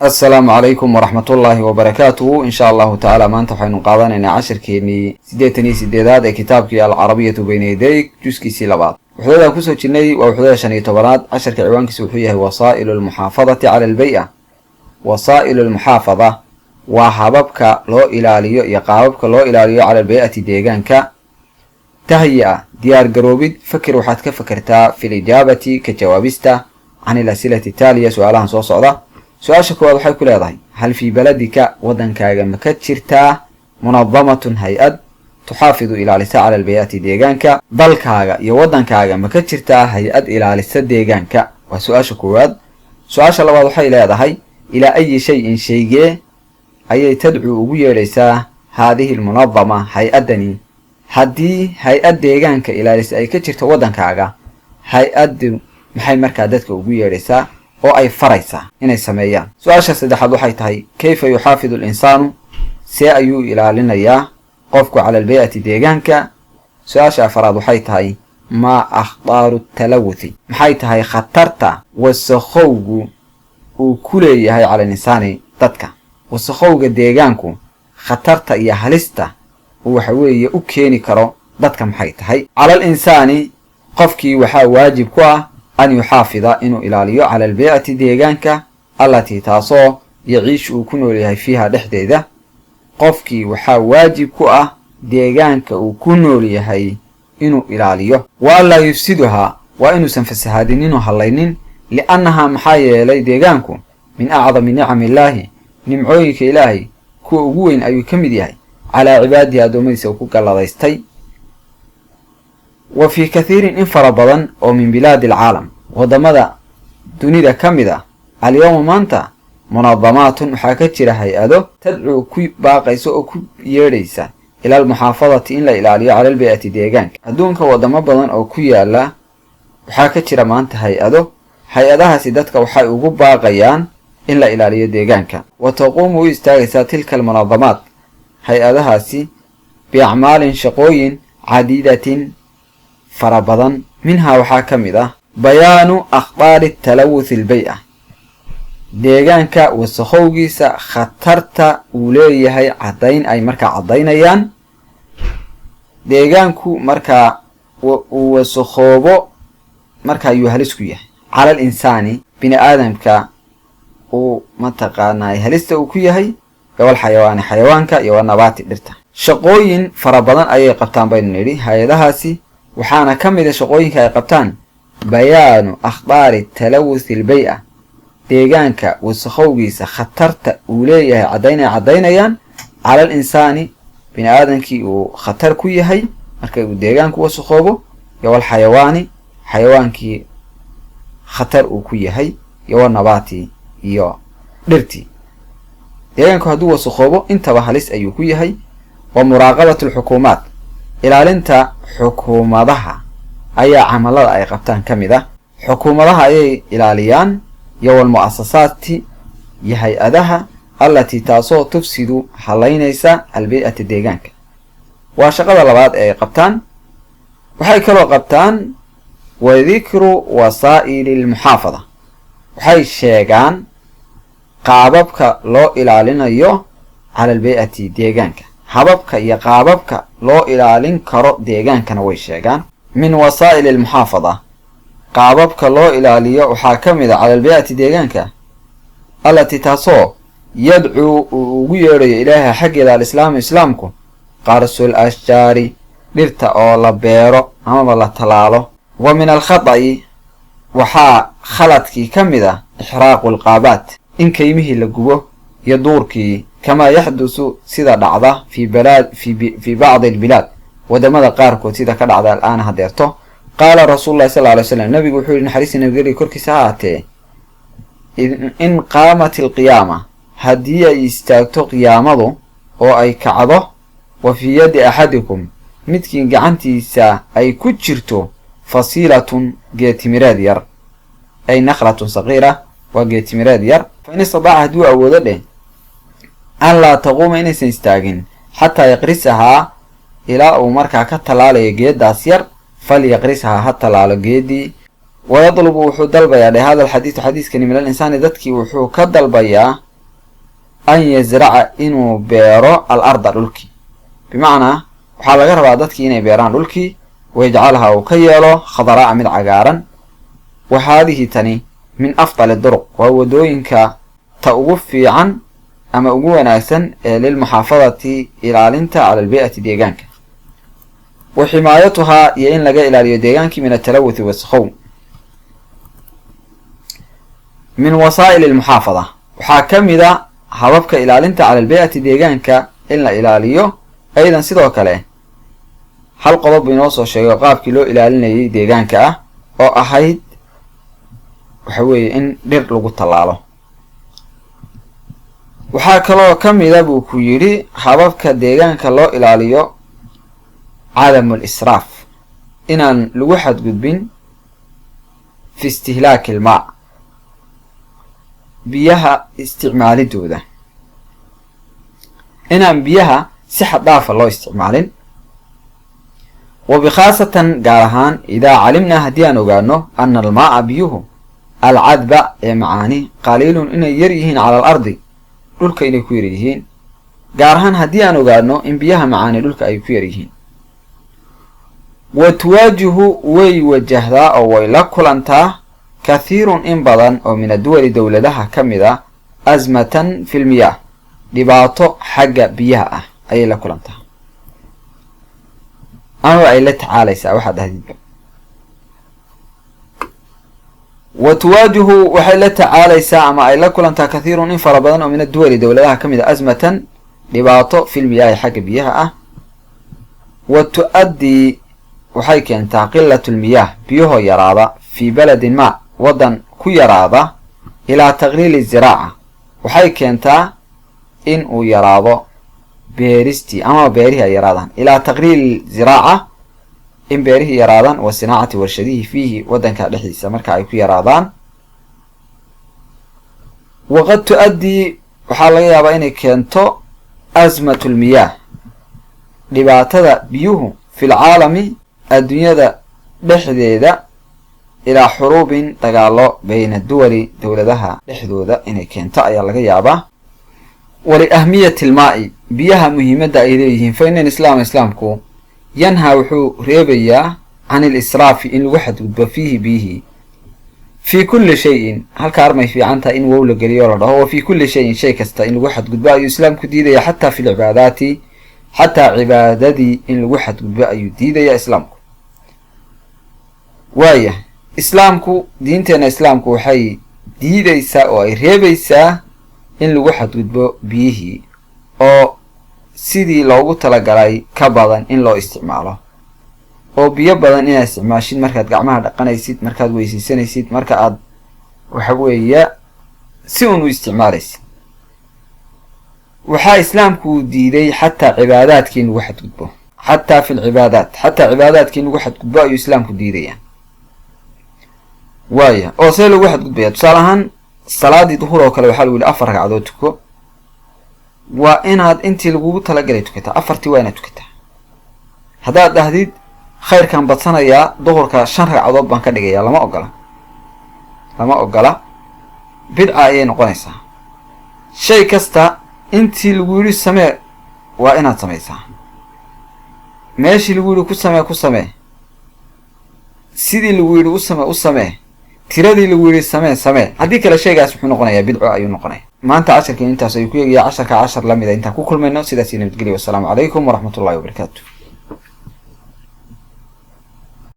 السلام عليكم ورحمة الله وبركاته. إن شاء الله تعالى ما أنت حين قاضنا عشر كيني سديتني سديدات كتابك العربية بين يديك جزء سيلابات وحدة كسو جني وحدة شنية تبرات عشر كعوان كسوحية وسائل المحافظة على البيئة. وسائل المحافظة وحببك لو إلاليو يقاببك لو إلاليو على البيئة ديغانك تهيئة ديار قروبيد فكر وحدك فكرتا في الإجابة كجوابستا عن الأسئلة التالية سؤالها صوصعة. سؤال شكوى waxay ku leedahay hal fi baladika wadankaaga ma ka jirtaa munaddamatun hay'ad tuxaafidu ilaalisa ala albay'ati deegaanka dalkaaga iyo wadankaaga ma ka jirtaa hay'ad ilaalisa deegaanka waa su'aasha koowaad. su'aasha labaad waxay leedahay ila ay shay shaygee ayay tadcu ugu yeeraysaa haadihi almunaddama hay'adani haddii hay'ad deegaanka ilaalisa ay ka jirto wadankaaga hay'ad maxay markaa dadka ugu yeeraysaa oo ay faraysa inay sameeyaan. su'aasha saddexaad waxay tahay kayfa yuxaafidu al-insaanu see ayuu ilaalinayaa qofku cala albay'ati deegaanka. su'aasha afaraad waxay tahay maa akhtaaru talawuthi maxay tahay khatarta wasakhowgu uu ku leeyahay cala al-insaani dadka. wasakhowga deegaanku khatarta iyo halista uu waxa weeye u keeni karo dadka maxay tahay. cala al-insaani qofkii waxaa waajib ku ah أن يحافظ إنه إلاليو على البيئة ديغانكا التي تاسو يعيش وكنو لها فيها دحديدة قفكي وحا واجب كؤة ديغانكا وكنو لها إنه إلاليو وألا يفسدها وإنه سنفسهادينينو هاللينين لأنها محايا لي ديغانكو من أعظم نعم الله نمعويك إلهي كوغوين أيو كمديهي على عبادها دوميس وكوكا لديستي. وفي كثير انفر بدن ومن بلاد العالم وضمد دنيا كمدة اليوم مانتا منظمات محاكتشرة هيئة تدعو كي باقيسو أو كي يريسا إلى المحافظة إلا إلى على البيئة ديغانك أدونك وضمد بدن أو كي يالا محاكتشرة مانتا هيئة سيدتك وحي أغب باقيان إلا إلى ديغانك وتقوم يستغيثا تلك المنظمات هيئة سي بأعمال شقوي عديدة فربضا منها وحاكمدة بيان أخبار التلوث البيئة ديغانكا وسخوغيسا خطرتا وليهي عدين أي مركا عدينيان ديغانكو مركا وسخوبو مركا يهلسكويه على الإنسان بني آدمكا ومتقانا يهلسته كويهي يوال حيواني حيوانكا يوال نباتي درتا شقوين فربضا أي قبطان بين نيري هايدهاسي وحانا كمل شقوينك أي قبطان بيان أخبار التلوث البيئة ديغانك وسخوغيس خطرت أوليه عدينيان على الإنسان بين آدنكي وخطر كويهي مركا ديغانك وسخوغو يوال حيوانكي خطر كويهي يوال نباتي يو درتي ديغانك هدو وسخوغو انتبه هلس أيو كويهي. ومراقبة الحكومات إلى أنت حكومتها أي عملات أي قبطان كمذا حكومتها أي إلاليان يو المؤسسات يهي أدها التي تاسو تفسد حلينيسا البيئة الديغانك. وشغل لبعض أي قبطان وحي كلو قبطان وذكر وسائل المحافظة وحي الشيغان قاببك لو إلالينا يو على البيئة الديغانك hababka iyo qaababka loo ilaalin karo deegaankana way sheegaan. min wasaa'il almuhaafada qaababka loo ilaaliyo waxaa ka mid ah cala albay'ati deegaanka allati taasoo yadcuu ugu yeedhayo ilaaha xaggeeda alislaamu islaamku qarsul ashjaari dhirta oo la beero amaba la talaalo. wa min alkhata'i waxaa khaladkii ka mid ah ixraaqu alqaabaat in kaymihii la gubo iyo duurkii كما يحدث سيدا دعضة في بعض البلاد ودمد قاركو سيدا كدعضة الآن هديرته. قال رسول الله صلى الله عليه وسلم نبي وحول حريص نبي كركي ساعته إن قامت القيامة هدية يستاكتو قيامته أو أي كعضة وفي يد أحدكم متكين قعنتي سا أي كتشرتو فصيلة جيت مرادير أي نخلة صغيرة وجيت مرادير فإن استطاع هدوء أولا أن لا تقوم إني سنستاغن حتى يقرسها إلى أمركا كتلالي جيد داسير فليقرسها حتى لالي جيدي. ويطلب وحو دلبيا لهذا الحديث حديث كني من الإنسان ذاتكي وحو كدلبيا an yazraca inuu beero al-arda dhulkii, bimacnaa waxaa laga rabaa dadkii inay beeraan dhulkii, wayajcalaha uu ka yeelo khadaraa'a mid cagaaran. wa haadihi tani min afdali duruq, waa wadooyinka ta ugu fiican ama ugu wanaagsan ee lilmuxaafadati ilaalinta cala albii'ati deegaanka, wa ximaayatuhaa iyo in laga ilaaliyo deegaankii min atalawuthi wasakhow. min wasaa'il almuxaafada waxaa ka mid a hababka ilaalinta cala albii'ati deegaanka in la ilaaliyo. aydan sidoo kale hal qodob buu inoo soo sheegay qaabkii loo ilaalinayay deegaanka ah oo ahayd waxa weeye in dhir lagu tallaalo. waxaa kaloo ka mida buu ku yidhi hababka deegaanka loo ilaaliyo cadamul israaf, inaan lagu xadgudbin fi istihlaaki ilmaa, biyaha isticmaalidooda, inaan biyaha si xad dhaafa loo isticmaalin. wa bikhaasatan gaar ahaan idaa calimnaa haddii aan ogaano ana almaa'a biyuhu alcadba ee macaani qaliilun inay yar yihiin cala al ardi, dhulka inay ku yar yihiin, gaar ahaan haddii aan ogaano in biyaha macaani dhulka ay ku yar yihiin. wa tuwaajihu way wajahdaa oo way la kulantaa kathiirun in badan oo min adduwali dowladaha ka mid a asmatan fi lmiyaah, dhibaato xagga biyaha ah ayay la kulantaa ama ay la tacaalaysaa waxaad ahdidba. wa tuwaajihu waxay la tacaalaysaa ama ay la kulantaa kathiirun in fara badan oo min adduwali dowladaha ka mid a asmatan dhibaato fi lmiyaahi xagga biyaha ah. wa tu-addii waxay keentaa qilatu lmiyaah biyahoo yaraada fii baladin ma waddan ku yaraada ilaa taqliili ziraaca, waxay keentaa in uu yaraado beeristii ama beerihii ay yaraadaan, ilaa taqliili ziraaca in beerihii yaraadaan, wa sinaacati warshadihii fiihi waddanka dhexdiisa marka ay ku yaraadaan. waqad tu-addii waxaa laga yaabaa inay keento asmatu lmiyaah dhibaatada biyuhu fi lcaalami adduunyada dhexdeeda ilaa xuruubin dagaalo bayna duwali dowladaha dhexdooda inay keento ayaa laga yaabaa. waliahmiyati ilmaa'i biyaha muhiimadda ay leeyihiin, fa ina islaamku yanhaa wuxuu reebayaa can ilisraafi in lagu xadgudbo fiihi biyihii, fii kulli shayin halka armay fiican tahay in wow la geliyo la dhaho, wa fii kulli shayin shay kasta in lagu xadgudbo ayuu islaamku diidaya, xataa fi lcibaadaati xataa cibaadadii in lagu xadgudbo ayuu diidaya islaamku. waaya islaamku diinteena islaamku waxay diidaysaa oo ay reebaysaa in lagu xadgudbo biyihii oo sidii loogu talagalay ka badan in loo isticmaalo, oo biyo badan inaad isticmaashid markaad gacmaha dhaqanaysid, markaad weysaysanaysid, marka aad waxa weeye si un u isticmaalaysid. waxaa islaamku diiday xataa cibaadaadkii in lagu xadgudbo, xataa fi lcibaadaat, xataa cibaadaadkii in lagu xadgudbo ayuu islaamku diidaya. waaya oo see lagu xadgudbaya? tusaale ahaan salaadii duhur oo kale waxaa lagu yihi 4 ragcadood tuko, waa inaad intii lagugu talagalay tukataa, 4tii waa inaad tukataa. haddaad dhahdid khayrkaan badsanayaa duhurka 5 ragcadood baan ka dhigayaa, lama ogola, bidca ayay noqonaysaa. shay kasta intii lagu yidhi samee waa inaad samaysaa, meeshii lagu yidhi ku samee, sidii lagu yidhi u samee, tiradii lagu yidhi samee. haddii kale shaygaas wuxuu noqonayaa bidco ayuu noqonaya. maanta casharkeen intaas ayuu ku eegaya. casharka cashar lamida intaan ku kulmayno, sidaas iyo nabadgelya. wassalaamu calaykum waraxmatullahi wabarakaatu.